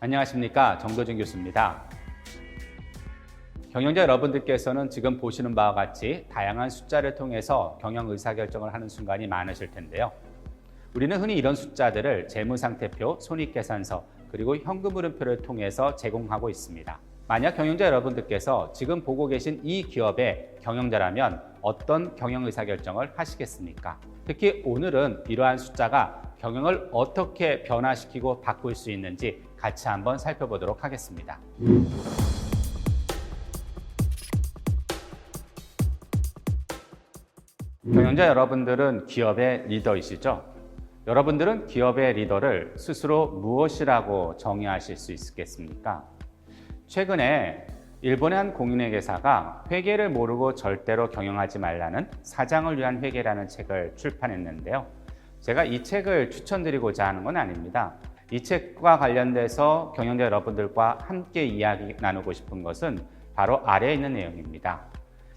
안녕하십니까, 정도준 교수입니다. 경영자 여러분들께서는 지금 보시는 바와 같이 다양한 숫자를 통해서 경영 의사결정을 하는 순간이 많으실 텐데요. 우리는 흔히 이런 숫자들을 재무상태표, 손익계산서, 그리고 현금흐름표를 통해서 제공하고 있습니다. 만약 경영자 여러분들께서 지금 보고 계신 이 기업의 경영자라면 어떤 경영 의사결정을 하시겠습니까? 특히 오늘은 이러한 숫자가 경영을 어떻게 변화시키고 바꿀 수 있는지 같이 한번 살펴보도록 하겠습니다. 경영자 여러분들은 기업의 리더이시죠? 여러분들은 기업의 리더를 스스로 무엇이라고 정의하실 수 있겠습니까? 최근에 일본의 한 공인회계사가 회계를 모르고 절대로 경영하지 말라는 사장을 위한 회계라는 책을 출판했는데요. 제가 이 책을 추천드리고자 하는 건 아닙니다. 이 책과 관련돼서 경영자 여러분들과 함께 이야기 나누고 싶은 것은 바로 아래에 있는 내용입니다.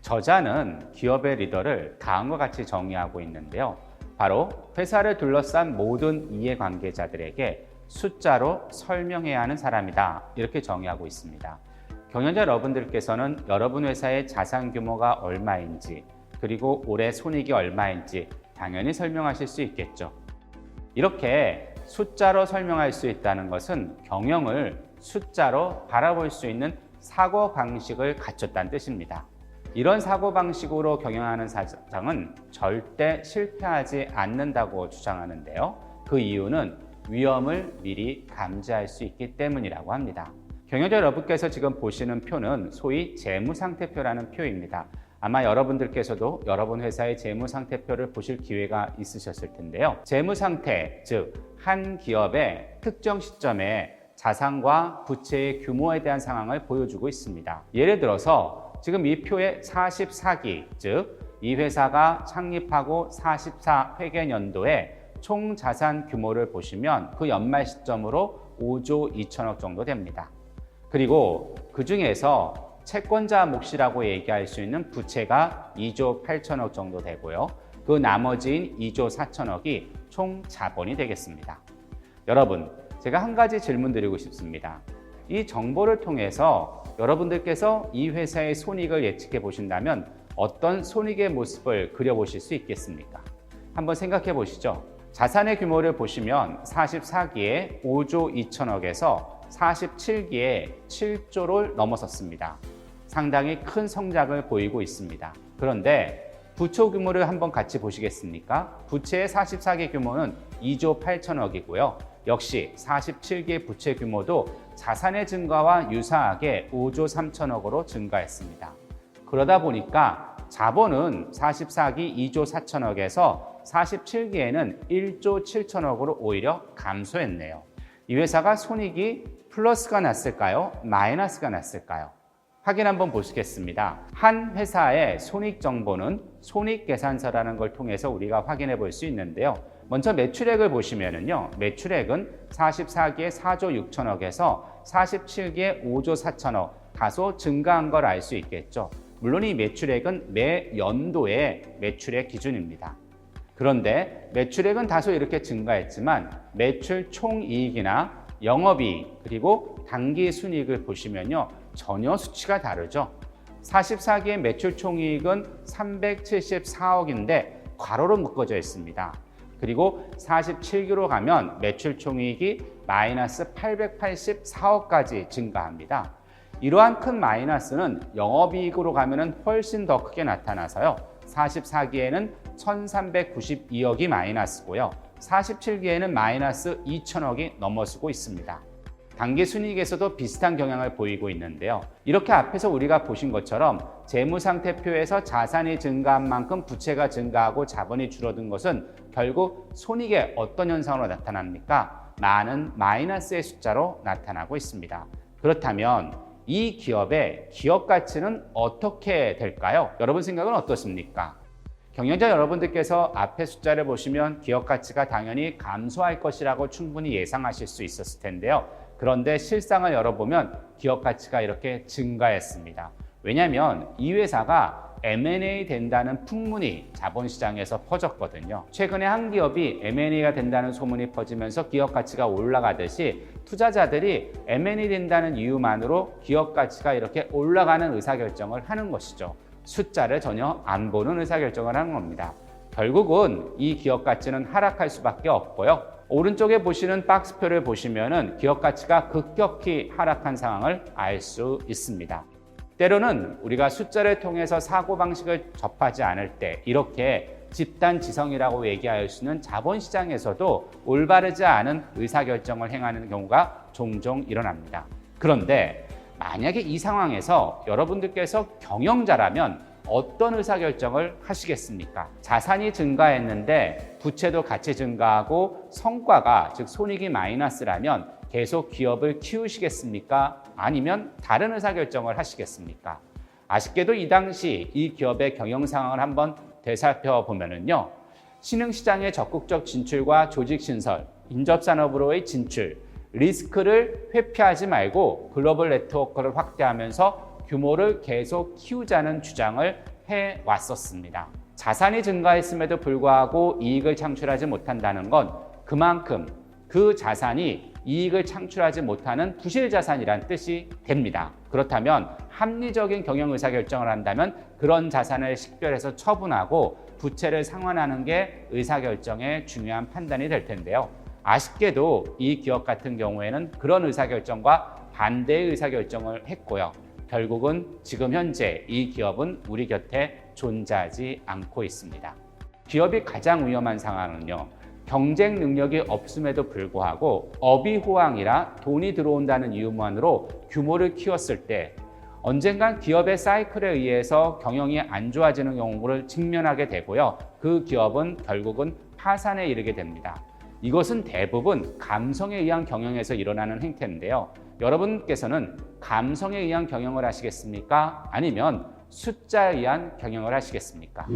저자는 기업의 리더를 다음과 같이 정의하고 있는데요. 바로 회사를 둘러싼 모든 이해관계자들에게 숫자로 설명해야 하는 사람이다. 이렇게 정의하고 있습니다. 경영자 여러분들께서는 여러분 회사의 자산 규모가 얼마인지, 그리고 올해 손익이 얼마인지 당연히 설명하실 수 있겠죠. 이렇게 숫자로 설명할 수 있다는 것은 경영을 숫자로 바라볼 수 있는 사고방식을 갖췄다는 뜻입니다. 이런 사고방식으로 경영하는 사장은 절대 실패하지 않는다고 주장하는데요. 그 이유는 위험을 미리 감지할 수 있기 때문이라고 합니다. 경영자 여러분께서 지금 보시는 표는 소위 재무상태표라는 표입니다. 아마 여러분들께서도 여러분 회사의 재무상태표를 보실 기회가 있으셨을 텐데요. 재무상태, 즉 한 기업의 특정 시점에 자산과 부채의 규모에 대한 상황을 보여주고 있습니다. 예를 들어서 지금 이 표의 44기, 즉 이 회사가 창립하고 44회계년도에 총 자산 규모를 보시면 그 연말 시점으로 5조 2천억 정도 됩니다. 그리고 그 중에서 채권자 몫이라고 얘기할 수 있는 부채가 2조 8천억 정도 되고요. 그 나머지인 2조 4천억이 총 자본이 되겠습니다. 여러분, 제가 한 가지 질문 드리고 싶습니다. 이 정보를 통해서 여러분들께서 이 회사의 손익을 예측해 보신다면 어떤 손익의 모습을 그려보실 수 있겠습니까? 한번 생각해 보시죠. 자산의 규모를 보시면 44기에 5조 2천억에서 47기에 7조를 넘어섰습니다. 상당히 큰 성장을 보이고 있습니다. 그런데 부채 규모를 한번 같이 보시겠습니까? 부채의 44기 규모는 2조 8천억이고요. 역시 47기의 부채 규모도 자산의 증가와 유사하게 5조 3천억으로 증가했습니다. 그러다 보니까 자본은 44기 2조 4천억에서 47기에는 1조 7천억으로 오히려 감소했네요. 이 회사가 손익이 플러스가 났을까요? 마이너스가 났을까요? 확인 한번 보시겠습니다. 한 회사의 손익 정보는 손익계산서라는 걸 통해서 우리가 확인해 볼 수 있는데요. 먼저 매출액을 보시면은요, 매출액은 44기에 4조 6천억에서 47기에 5조 4천억 다소 증가한 걸 알 수 있겠죠. 물론 이 매출액은 매 연도의 매출액 기준입니다. 그런데 매출액은 다소 이렇게 증가했지만 매출 총이익이나 영업이익 그리고 당기순이익을 보시면요, 전혀 수치가 다르죠. 44기의 매출 총이익은 374억인데 괄호로 묶어져 있습니다. 그리고 47기로 가면 매출 총이익이 마이너스 884억까지 증가합니다. 이러한 큰 마이너스는 영업이익으로 가면 훨씬 더 크게 나타나서요. 44기에는 1392억이 마이너스고요. 47기에는 마이너스 2천억이 넘어서고 있습니다. 당기순이익에서도 비슷한 경향을 보이고 있는데요. 이렇게 앞에서 우리가 보신 것처럼 재무상태표에서 자산이 증가한 만큼 부채가 증가하고 자본이 줄어든 것은 결국 손익의 어떤 현상으로 나타납니까? 많은 마이너스의 숫자로 나타나고 있습니다. 그렇다면 이 기업의 기업 가치는 어떻게 될까요? 여러분 생각은 어떻습니까? 경영자 여러분들께서 앞에 숫자를 보시면 기업 가치가 당연히 감소할 것이라고 충분히 예상하실 수 있었을 텐데요. 그런데 실상을 열어보면 기업 가치가 이렇게 증가했습니다. 왜냐하면 이 회사가 M&A 된다는 풍문이 자본시장에서 퍼졌거든요. 최근에 한 기업이 M&A가 된다는 소문이 퍼지면서 기업 가치가 올라가듯이 투자자들이 M&A 된다는 이유만으로 기업 가치가 이렇게 올라가는 의사결정을 하는 것이죠. 숫자를 전혀 안 보는 의사결정을 하는 겁니다. 결국은 이 기업 가치는 하락할 수밖에 없고요. 오른쪽에 보시는 박스표를 보시면은 기업 가치가 급격히 하락한 상황을 알 수 있습니다. 때로는 우리가 숫자를 통해서 사고방식을 접하지 않을 때 이렇게 집단지성이라고 얘기할 수 있는 자본시장에서도 올바르지 않은 의사결정을 행하는 경우가 종종 일어납니다. 그런데 만약에 이 상황에서 여러분들께서 경영자라면 어떤 의사결정을 하시겠습니까? 자산이 증가했는데 부채도 같이 증가하고 성과가 즉 손익이 마이너스라면 계속 기업을 키우시겠습니까? 아니면 다른 의사결정을 하시겠습니까? 아쉽게도 이 당시 이 기업의 경영 상황을 한번 되살펴보면요. 신흥시장의 적극적 진출과 조직 신설, 인접산업으로의 진출, 리스크를 회피하지 말고 글로벌 네트워크를 확대하면서 규모를 계속 키우자는 주장을 해왔었습니다. 자산이 증가했음에도 불구하고 이익을 창출하지 못한다는 건 그만큼 그 자산이 이익을 창출하지 못하는 부실자산이란 뜻이 됩니다. 그렇다면 합리적인 경영 의사결정을 한다면 그런 자산을 식별해서 처분하고 부채를 상환하는 게 의사결정의 중요한 판단이 될 텐데요. 아쉽게도 이 기업 같은 경우에는 그런 의사결정과 반대의 의사결정을 했고요. 결국은 지금 현재 이 기업은 우리 곁에 존재하지 않고 있습니다. 기업이 가장 위험한 상황은요. 경쟁 능력이 없음에도 불구하고 어비호황이라 돈이 들어온다는 이유만으로 규모를 키웠을 때 언젠간 기업의 사이클에 의해서 경영이 안 좋아지는 경우를 직면하게 되고요. 그 기업은 결국은 파산에 이르게 됩니다. 이것은 대부분 감성에 의한 경영에서 일어나는 행태인데요. 여러분께서는 감성에 의한 경영을 하시겠습니까? 아니면 숫자에 의한 경영을 하시겠습니까?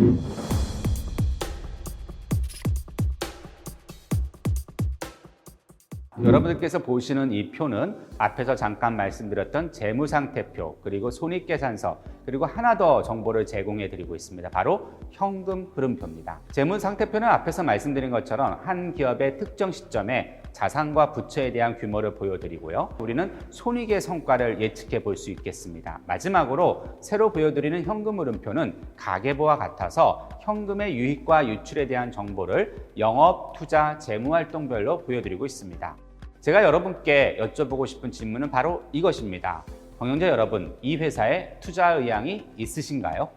여러분들께서 보시는 이 표는 앞에서 잠깐 말씀드렸던 재무상태표, 그리고 손익계산서, 그리고 하나 더 정보를 제공해 드리고 있습니다. 바로 현금 흐름표입니다. 재무상태표는 앞에서 말씀드린 것처럼 한 기업의 특정 시점에 자산과 부채에 대한 규모를 보여드리고요. 우리는 손익의 성과를 예측해 볼 수 있겠습니다. 마지막으로 새로 보여드리는 현금 흐름표는 가계부와 같아서 현금의 유입과 유출에 대한 정보를 영업, 투자, 재무활동별로 보여드리고 있습니다. 제가 여러분께 여쭤보고 싶은 질문은 바로 이것입니다. 경영자 여러분, 이 회사에 투자 의향이 있으신가요?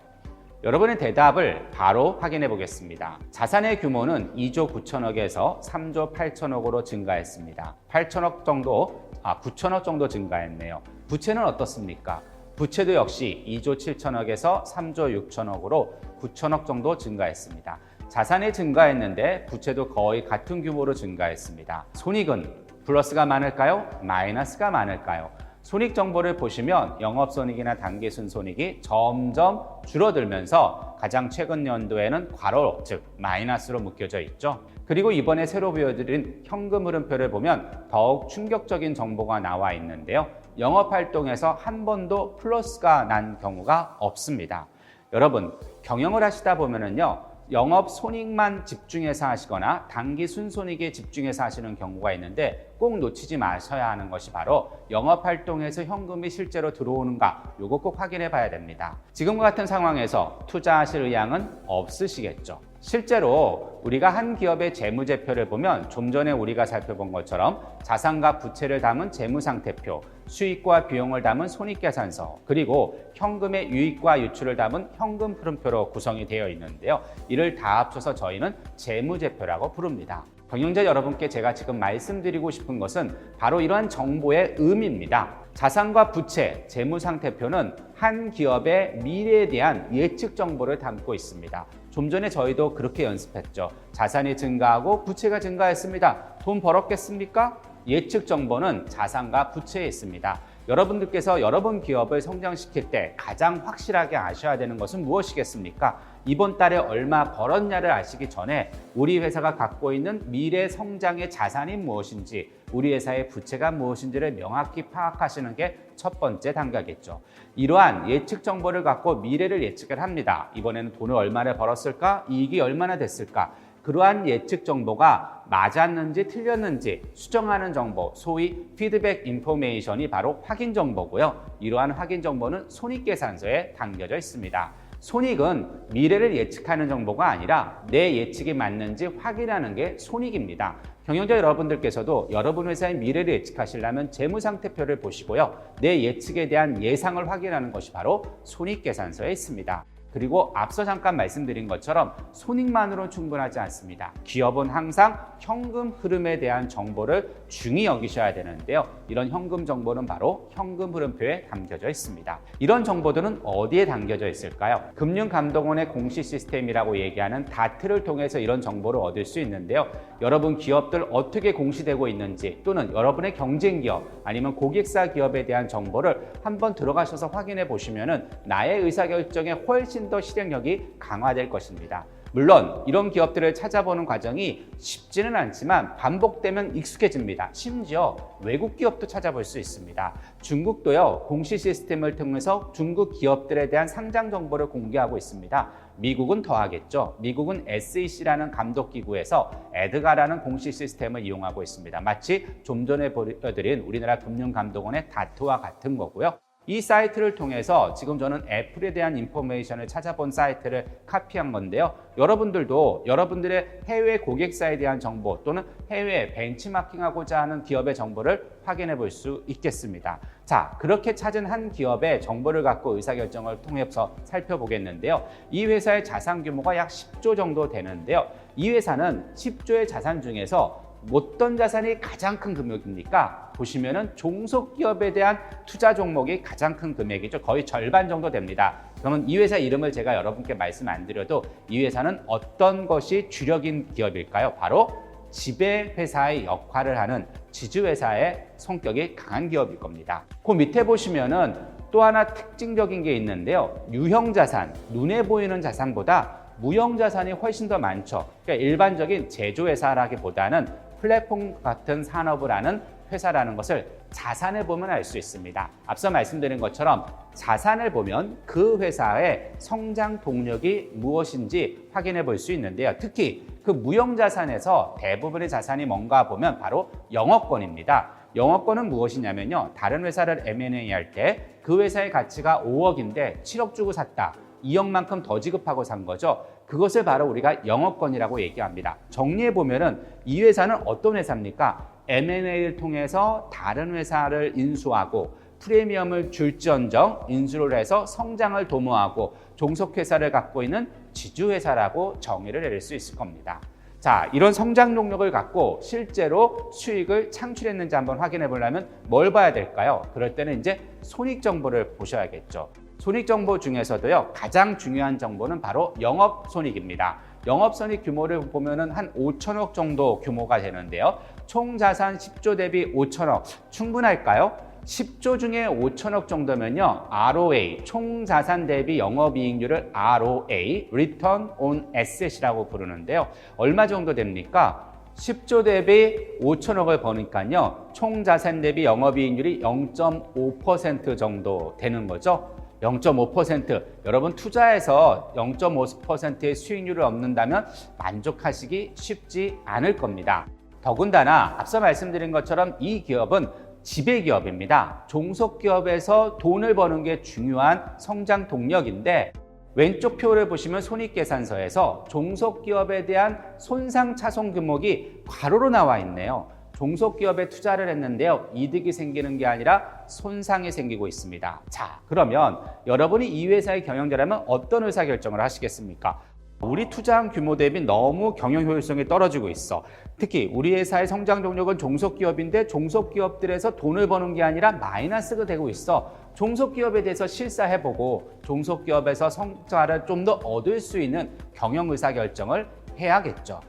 여러분의 대답을 바로 확인해 보겠습니다. 자산의 규모는 2조 9천억에서 3조 8천억으로 증가했습니다. 9천억 정도 증가했네요. 부채는 어떻습니까? 부채도 역시 2조 7천억에서 3조 6천억으로 9천억 정도 증가했습니다. 자산이 증가했는데 부채도 거의 같은 규모로 증가했습니다. 손익은 플러스가 많을까요? 마이너스가 많을까요? 손익 정보를 보시면 영업손익이나 당기순손익이 점점 줄어들면서 가장 최근 연도에는 괄호, 즉 마이너스로 묶여져 있죠. 그리고 이번에 새로 보여드린 현금 흐름표를 보면 더욱 충격적인 정보가 나와 있는데요. 영업활동에서 한 번도 플러스가 난 경우가 없습니다. 여러분, 경영을 하시다 보면은요. 영업 손익만 집중해서 하시거나 단기 순손익에 집중해서 하시는 경우가 있는데 꼭 놓치지 마셔야 하는 것이 바로 영업활동에서 현금이 실제로 들어오는가, 요거 꼭 확인해 봐야 됩니다. 지금과 같은 상황에서 투자하실 의향은 없으시겠죠. 실제로 우리가 한 기업의 재무제표를 보면 좀 전에 우리가 살펴본 것처럼 자산과 부채를 담은 재무상태표, 수익과 비용을 담은 손익계산서, 그리고 현금의 유입과 유출을 담은 현금 흐름표로 구성이 되어 있는데요. 이를 다 합쳐서 저희는 재무제표라고 부릅니다. 경영자 여러분께 제가 지금 말씀드리고 싶은 것은 바로 이러한 정보의 의미입니다. 자산과 부채, 재무상태표는 한 기업의 미래에 대한 예측 정보를 담고 있습니다. 좀 전에 저희도 그렇게 연습했죠. 자산이 증가하고 부채가 증가했습니다. 돈 벌었겠습니까? 예측 정보는 자산과 부채에 있습니다. 여러분들께서 여러분 기업을 성장시킬 때 가장 확실하게 아셔야 되는 것은 무엇이겠습니까? 이번 달에 얼마 벌었냐를 아시기 전에 우리 회사가 갖고 있는 미래 성장의 자산이 무엇인지, 우리 회사의 부채가 무엇인지를 명확히 파악하시는 게 첫 번째 단계겠죠. 이러한 예측 정보를 갖고 미래를 예측을 합니다. 이번에는 돈을 얼마나 벌었을까? 이익이 얼마나 됐을까? 그러한 예측 정보가 맞았는지 틀렸는지 수정하는 정보, 소위 피드백 인포메이션이 바로 확인 정보고요. 이러한 확인 정보는 손익계산서에 담겨져 있습니다. 손익은 미래를 예측하는 정보가 아니라 내 예측이 맞는지 확인하는 게 손익입니다. 경영자 여러분들께서도 여러분 회사의 미래를 예측하시려면 재무상태표를 보시고요. 내 예측에 대한 예상을 확인하는 것이 바로 손익계산서에 있습니다. 그리고 앞서 잠깐 말씀드린 것처럼 손익만으로는 충분하지 않습니다. 기업은 항상 현금 흐름에 대한 정보를 중히 여기셔야 되는데요. 이런 현금 정보는 바로 현금 흐름표에 담겨져 있습니다. 이런 정보들은 어디에 담겨져 있을까요? 금융감독원의 공시 시스템이라고 얘기하는 다트를 통해서 이런 정보를 얻을 수 있는데요. 여러분 기업들 어떻게 공시되고 있는지 또는 여러분의 경쟁 기업 아니면 고객사 기업에 대한 정보를 한번 들어가셔서 확인해 보시면은 나의 의사결정에 훨씬 더 실행력이 강화될 것입니다. 물론 이런 기업들을 찾아보는 과정이 쉽지는 않지만 반복되면 익숙해집니다. 심지어 외국 기업도 찾아볼 수 있습니다. 중국도요, 공시 시스템을 통해서 중국 기업들에 대한 상장 정보를 공개하고 있습니다. 미국은 더하겠죠. 미국은 SEC라는 감독기구에서 에드가라는 공시 시스템을 이용하고 있습니다. 마치 좀 전에 보여드린 우리나라 금융감독원의 다트와 같은 거고요. 이 사이트를 통해서 지금 저는 애플에 대한 인포메이션을 찾아본 사이트를 카피한 건데요. 여러분들도 여러분들의 해외 고객사에 대한 정보 또는 해외 벤치마킹하고자 하는 기업의 정보를 확인해 볼 수 있겠습니다. 자, 그렇게 찾은 한 기업의 정보를 갖고 의사결정을 통해서 살펴보겠는데요. 이 회사의 자산 규모가 약 10조 정도 되는데요. 이 회사는 10조의 자산 중에서 어떤 자산이 가장 큰 금액입니까? 보시면은 종속기업에 대한 투자 종목이 가장 큰 금액이죠. 거의 절반 정도 됩니다. 그러면 이 회사 이름을 제가 여러분께 말씀 안 드려도 이 회사는 어떤 것이 주력인 기업일까요? 바로 지배회사의 역할을 하는 지주회사의 성격이 강한 기업일 겁니다. 그 밑에 보시면은 또 하나 특징적인 게 있는데요. 유형자산, 눈에 보이는 자산보다 무형자산이 훨씬 더 많죠. 그러니까 일반적인 제조회사라기보다는 플랫폼 같은 산업을 하는 회사라는 것을 자산을 보면 알 수 있습니다. 앞서 말씀드린 것처럼 자산을 보면 그 회사의 성장 동력이 무엇인지 확인해 볼 수 있는데요. 특히 그 무형자산에서 대부분의 자산이 뭔가 보면 바로 영업권입니다. 영업권은 무엇이냐면요. 다른 회사를 M&A 할 때 그 회사의 가치가 5억인데 7억 주고 샀다. 2억만큼 더 지급하고 산 거죠. 그것을 바로 우리가 영업권이라고 얘기합니다. 정리해 보면은 이 회사는 어떤 회사입니까? M&A를 통해서 다른 회사를 인수하고 프리미엄을 줄지언정 인수를 해서 성장을 도모하고 종속회사를 갖고 있는 지주회사라고 정의를 내릴 수 있을 겁니다. 자, 이런 성장 동력을 갖고 실제로 수익을 창출했는지 한번 확인해 보려면 뭘 봐야 될까요? 그럴 때는 이제 손익 정보를 보셔야겠죠. 손익 정보 중에서도요, 가장 중요한 정보는 바로 영업손익입니다. 영업손익 규모를 보면은 한 5천억 정도 규모가 되는데요. 총 자산 10조 대비 5천억 충분할까요? 10조 중에 5천억 정도면요. ROA, 총 자산 대비 영업이익률을 ROA, Return on Asset이라고 부르는데요. 얼마 정도 됩니까? 10조 대비 5천억을 버니까요. 총 자산 대비 영업이익률이 0.5% 정도 되는 거죠. 0.5%. 여러분 투자해서 0.5%의 수익률을 얻는다면 만족하시기 쉽지 않을 겁니다. 더군다나 앞서 말씀드린 것처럼 이 기업은 지배기업입니다. 종속기업에서 돈을 버는 게 중요한 성장 동력인데 왼쪽 표를 보시면 손익계산서에서 종속기업에 대한 손상차손 규모가 괄호로 나와 있네요. 종속기업에 투자를 했는데요. 이득이 생기는 게 아니라 손상이 생기고 있습니다. 자, 그러면 여러분이 이 회사의 경영자라면 어떤 의사결정을 하시겠습니까? 우리 투자한 규모 대비 너무 경영 효율성이 떨어지고 있어. 특히 우리 회사의 성장 동력은 종속기업인데 종속기업들에서 돈을 버는 게 아니라 마이너스가 되고 있어. 종속기업에 대해서 실사해보고 종속기업에서 성과를 좀 더 얻을 수 있는 경영 의사결정을 해야겠죠.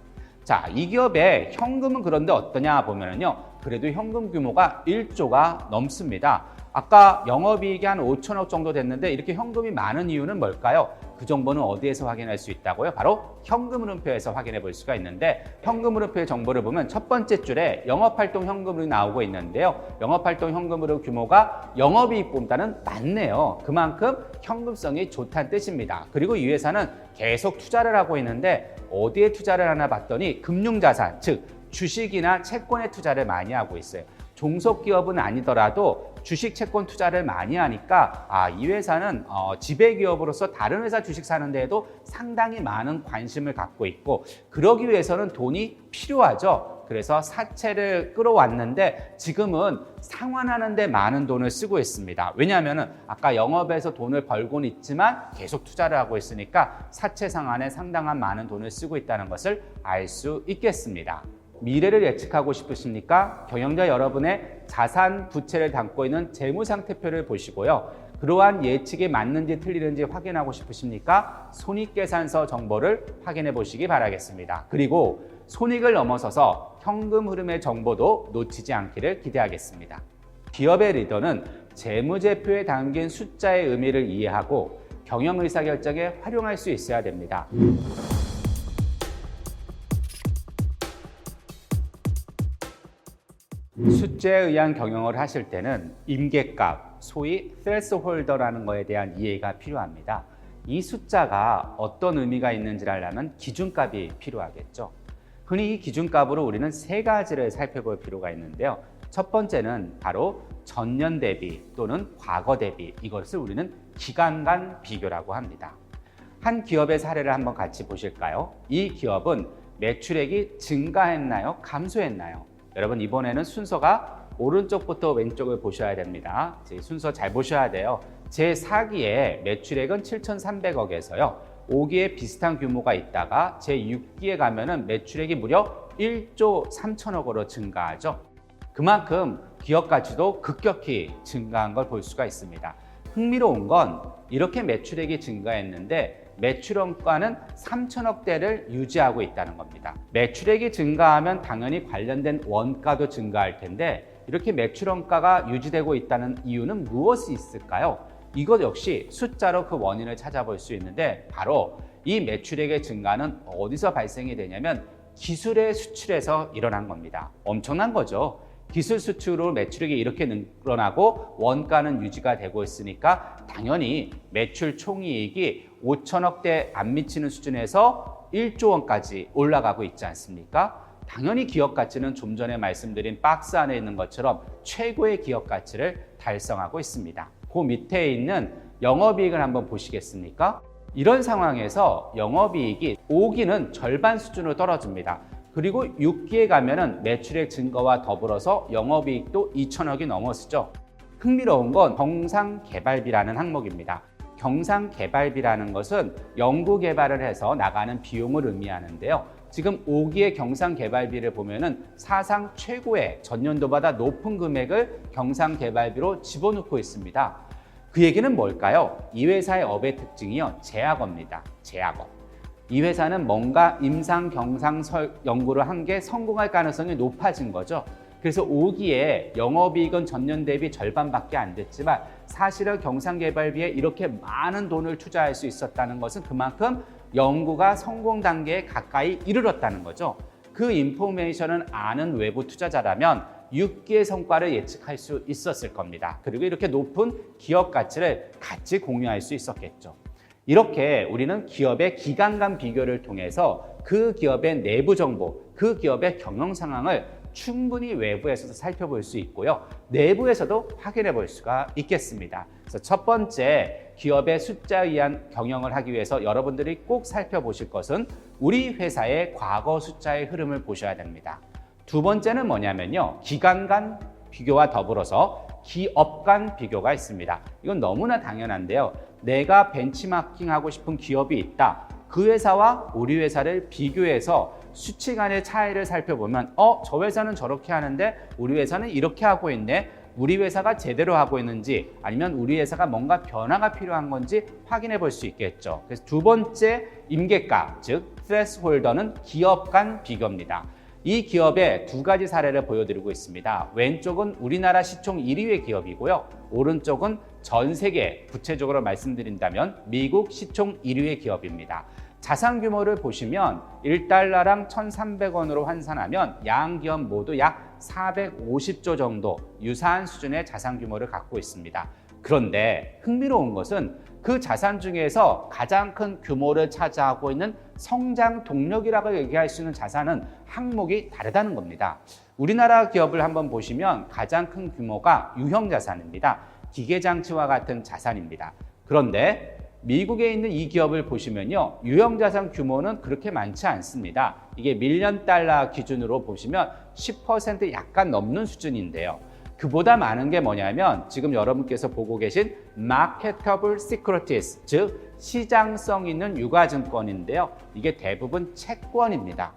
자, 이 기업의 현금은 그런데 어떠냐 보면은요. 그래도 현금 규모가 1조가 넘습니다. 아까 영업이익이 한 5천억 정도 됐는데 이렇게 현금이 많은 이유는 뭘까요? 그 정보는 어디에서 확인할 수 있다고요? 바로 현금 흐름표에서 확인해 볼 수가 있는데 현금 흐름표의 정보를 보면 첫 번째 줄에 영업활동 현금흐름이 나오고 있는데요. 영업활동 현금흐름 규모가 영업이익보다는 많네요. 그만큼 현금성이 좋다는 뜻입니다. 그리고 이 회사는 계속 투자를 하고 있는데 어디에 투자를 하나 봤더니 금융자산, 즉 주식이나 채권에 투자를 많이 하고 있어요. 종속기업은 아니더라도 주식, 채권 투자를 많이 하니까 이 회사는 지배기업으로서 다른 회사 주식 사는 데에도 상당히 많은 관심을 갖고 있고, 그러기 위해서는 돈이 필요하죠. 그래서 사채를 끌어왔는데 지금은 상환하는 데 많은 돈을 쓰고 있습니다. 왜냐하면 아까 영업에서 돈을 벌고는 있지만 계속 투자를 하고 있으니까 사채 상환에 상당한 많은 돈을 쓰고 있다는 것을 알 수 있겠습니다. 미래를 예측하고 싶으십니까? 경영자 여러분의 자산, 부채를 담고 있는 재무상태표를 보시고요. 그러한 예측이 맞는지 틀리는지 확인하고 싶으십니까? 손익계산서 정보를 확인해 보시기 바라겠습니다. 그리고 손익을 넘어서서 현금 흐름의 정보도 놓치지 않기를 기대하겠습니다. 기업의 리더는 재무제표에 담긴 숫자의 의미를 이해하고 경영 의사결정에 활용할 수 있어야 됩니다. 숫자에 의한 경영을 하실 때는 임계값, 소위 threshold라는 것에 대한 이해가 필요합니다. 이 숫자가 어떤 의미가 있는지를 알려면 기준값이 필요하겠죠. 흔히 이 기준값으로 우리는 세 가지를 살펴볼 필요가 있는데요. 첫 번째는 바로 전년 대비 또는 과거 대비, 이것을 우리는 기간 간 비교라고 합니다. 한 기업의 사례를 한번 같이 보실까요? 이 기업은 매출액이 증가했나요? 감소했나요? 여러분, 이번에는 순서가 오른쪽부터 왼쪽을 보셔야 됩니다. 순서 잘 보셔야 돼요. 제4기에 매출액은 7,300억에서요. 5기에 비슷한 규모가 있다가 제6기에 가면은 매출액이 무려 1조 3천억으로 증가하죠. 그만큼 기업 가치도 급격히 증가한 걸 볼 수가 있습니다. 흥미로운 건 이렇게 매출액이 증가했는데 매출원가는 3천억대를 유지하고 있다는 겁니다. 매출액이 증가하면 당연히 관련된 원가도 증가할 텐데 이렇게 매출원가가 유지되고 있다는 이유는 무엇이 있을까요? 이것 역시 숫자로 그 원인을 찾아볼 수 있는데 바로 이 매출액의 증가는 어디서 발생이 되냐면 기술의 수출에서 일어난 겁니다. 엄청난 거죠. 기술 수출로 매출액이 이렇게 늘어나고 원가는 유지가 되고 있으니까 당연히 매출 총이익이 5천억대 안 미치는 수준에서 1조 원까지 올라가고 있지 않습니까? 당연히 기업 가치는 좀 전에 말씀드린 박스 안에 있는 것처럼 최고의 기업 가치를 달성하고 있습니다. 그 밑에 있는 영업이익을 한번 보시겠습니까? 이런 상황에서 영업이익이 5기는 절반 수준으로 떨어집니다. 그리고 6기에 가면은 매출액 증가와 더불어서 영업이익도 2천억이 넘었죠. 흥미로운 건 경상개발비라는 항목입니다. 경상개발비라는 것은 연구개발을 해서 나가는 비용을 의미하는데요. 지금 5기의 경상개발비를 보면은 사상 최고의 전년도보다 높은 금액을 경상개발비로 집어넣고 있습니다. 그 얘기는 뭘까요? 이 회사의 업의 특징이요, 제약업입니다. 제약업. 이 회사는 뭔가 임상 경상 연구를 한 게 성공할 가능성이 높아진 거죠. 그래서 5기에 영업이익은 전년 대비 절반밖에 안 됐지만 사실은 경상개발비에 이렇게 많은 돈을 투자할 수 있었다는 것은 그만큼 연구가 성공 단계에 가까이 이르렀다는 거죠. 그 인포메이션을 아는 외부 투자자라면 6기의 성과를 예측할 수 있었을 겁니다. 그리고 이렇게 높은 기업 가치를 같이 공유할 수 있었겠죠. 이렇게 우리는 기업의 기간 간 비교를 통해서 그 기업의 내부 정보, 그 기업의 경영 상황을 충분히 외부에서도 살펴볼 수 있고요. 내부에서도 확인해 볼 수가 있겠습니다. 그래서 첫 번째, 기업의 숫자에 의한 경영을 하기 위해서 여러분들이 꼭 살펴보실 것은 우리 회사의 과거 숫자의 흐름을 보셔야 됩니다. 두 번째는 뭐냐면요, 기간 간 비교와 더불어서 기업 간 비교가 있습니다. 이건 너무나 당연한데요. 내가 벤치마킹하고 싶은 기업이 있다. 그 회사와 우리 회사를 비교해서 수치 간의 차이를 살펴보면 저 회사는 저렇게 하는데 우리 회사는 이렇게 하고 있네. 우리 회사가 제대로 하고 있는지 아니면 우리 회사가 뭔가 변화가 필요한 건지 확인해 볼 수 있겠죠. 그래서 두 번째 임계가, 즉 threshold는 기업 간 비교입니다. 이 기업의 두 가지 사례를 보여드리고 있습니다. 왼쪽은 우리나라 시총 1위의 기업이고요. 오른쪽은 전 세계, 구체적으로 말씀드린다면 미국 시총 1위의 기업입니다. 자산 규모를 보시면 1달러랑 1,300원으로 환산하면 양 기업 모두 약 약 450조 정도 유사한 수준의 자산 규모를 갖고 있습니다. 그런데 흥미로운 것은 그 자산 중에서 가장 큰 규모를 차지하고 있는 성장 동력이라고 얘기할 수 있는 자산은 항목이 다르다는 겁니다. 우리나라 기업을 한번 보시면 가장 큰 규모가 유형자산입니다. 기계장치와 같은 자산입니다. 그런데 미국에 있는 이 기업을 보시면요, 유형자산 규모는 그렇게 많지 않습니다. 이게 밀리언 달러 기준으로 보시면 10% 약간 넘는 수준인데요. 그보다 많은 게 뭐냐면 지금 여러분께서 보고 계신 marketable securities, 즉 시장성 있는 유가증권인데요. 이게 대부분 채권입니다.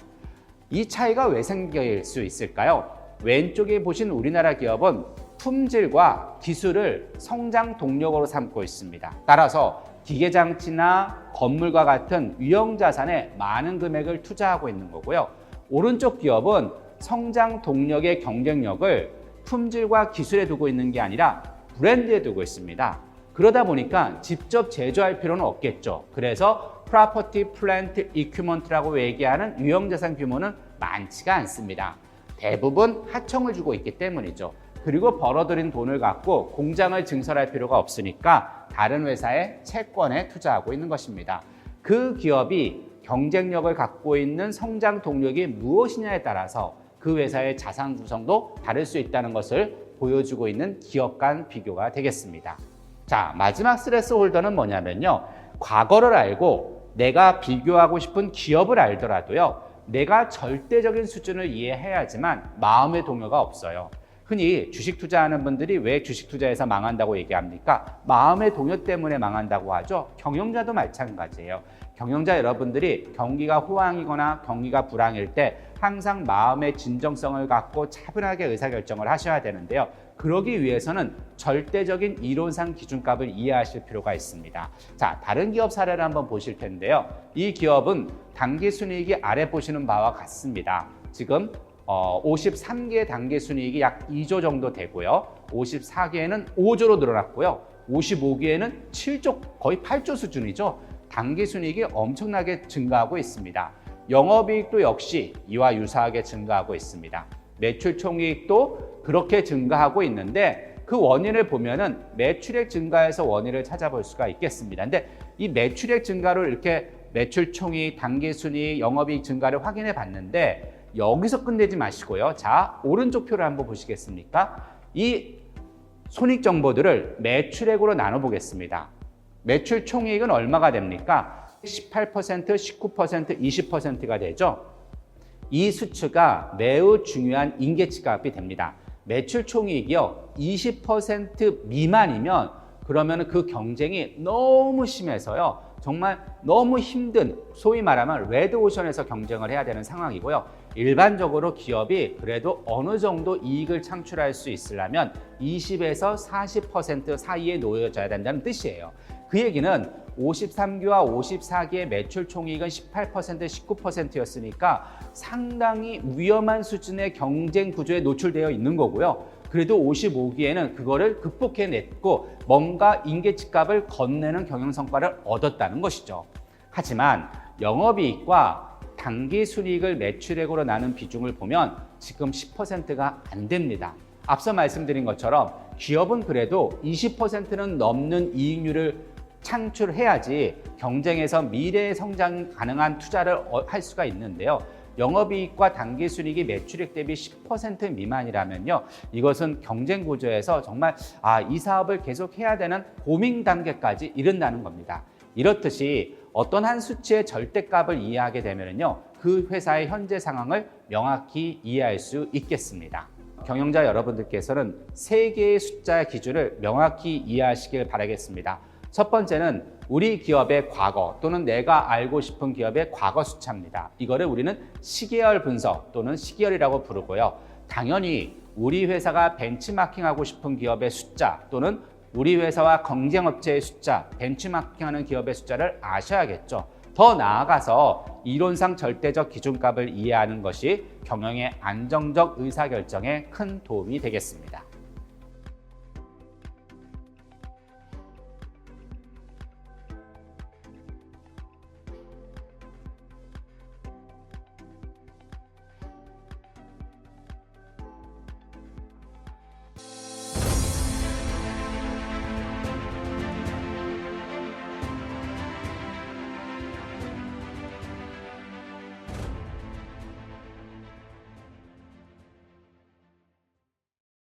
이 차이가 왜 생길 수 있을까요? 왼쪽에 보신 우리나라 기업은 품질과 기술을 성장 동력으로 삼고 있습니다. 따라서 기계장치나 건물과 같은 유형자산에 많은 금액을 투자하고 있는 거고요. 오른쪽 기업은 성장 동력의 경쟁력을 품질과 기술에 두고 있는 게 아니라 브랜드에 두고 있습니다. 그러다 보니까 직접 제조할 필요는 없겠죠. 그래서 Property, Plant, Equipment라고 얘기하는 유형자산 규모는 많지가 않습니다. 대부분 하청을 주고 있기 때문이죠. 그리고 벌어들인 돈을 갖고 공장을 증설할 필요가 없으니까 다른 회사의 채권에 투자하고 있는 것입니다. 그 기업이 경쟁력을 갖고 있는 성장 동력이 무엇이냐에 따라서 그 회사의 자산 구성도 다를 수 있다는 것을 보여주고 있는 기업 간 비교가 되겠습니다. 자, 마지막 스트레스 홀더는 뭐냐면요. 과거를 알고 내가 비교하고 싶은 기업을 알더라도요. 내가 절대적인 수준을 이해해야지만 마음의 동요가 없어요. 흔히 주식 투자하는 분들이 왜 주식 투자해서 망한다고 얘기합니까? 마음의 동요 때문에 망한다고 하죠. 경영자도 마찬가지예요. 경영자 여러분들이 경기가 호황이거나 경기가 불황일 때 항상 마음의 진정성을 갖고 차분하게 의사결정을 하셔야 되는데요. 그러기 위해서는 절대적인 이론상 기준값을 이해하실 필요가 있습니다. 자, 다른 기업 사례를 한번 보실 텐데요. 이 기업은 당기순이익이 아래 보시는 바와 같습니다. 지금 53개의 당기순이익이 약 2조 정도 되고요. 54개에는 5조로 늘어났고요. 55개에는 7조, 거의 8조 수준이죠. 당기순이익이 엄청나게 증가하고 있습니다. 영업이익도 역시 이와 유사하게 증가하고 있습니다. 매출 총이익도 그렇게 증가하고 있는데 그 원인을 보면은 매출액 증가에서 원인을 찾아볼 수가 있겠습니다. 근데 이 매출액 증가를 이렇게 매출 총이익, 당기순이익, 영업이익 증가를 확인해 봤는데 여기서 끝내지 마시고요. 자, 오른쪽 표를 한번 보시겠습니까? 이 손익 정보들을 매출액으로 나눠 보겠습니다. 매출 총이익은 얼마가 됩니까? 18%, 19%, 20%가 되죠. 이 수치가 매우 중요한 인계치 값이 됩니다. 매출 총이익이요, 20% 미만이면 그러면 그 경쟁이 너무 심해서요. 정말 너무 힘든, 소위 말하면 레드오션에서 경쟁을 해야 되는 상황이고요. 일반적으로 기업이 그래도 어느 정도 이익을 창출할 수 있으려면 20에서 40% 사이에 놓여져야 된다는 뜻이에요. 그 얘기는 53기와 54기의 매출 총이익은 18%, 19%였으니까 상당히 위험한 수준의 경쟁 구조에 노출되어 있는 거고요. 그래도 55기에는 그거를 극복해냈고 뭔가 인계치값을 건네는 경영성과를 얻었다는 것이죠. 하지만 영업이익과 당기순이익을 매출액으로 나눈 비중을 보면 지금 10%가 안 됩니다. 앞서 말씀드린 것처럼 기업은 그래도 20%는 넘는 이익률을 창출해야지 경쟁에서 미래의 성장 가능한 투자를 할 수가 있는데요. 영업이익과 당기순이익이 매출액 대비 10% 미만이라면요. 이것은 경쟁 구조에서 정말 이 사업을 계속해야 되는 고민 단계까지 이른다는 겁니다. 이렇듯이 어떤 한 수치의 절대값을 이해하게 되면요. 그 회사의 현재 상황을 명확히 이해할 수 있겠습니다. 경영자 여러분들께서는 세 개의 숫자 기준을 명확히 이해하시길 바라겠습니다. 첫 번째는 우리 기업의 과거 또는 내가 알고 싶은 기업의 과거 숫자입니다. 이거를 우리는 시계열 분석 또는 시계열이라고 부르고요. 당연히 우리 회사가 벤치마킹하고 싶은 기업의 숫자 또는 우리 회사와 경쟁업체의 숫자, 벤치마킹하는 기업의 숫자를 아셔야겠죠. 더 나아가서 이론상 절대적 기준값을 이해하는 것이 경영의 안정적 의사결정에 큰 도움이 되겠습니다.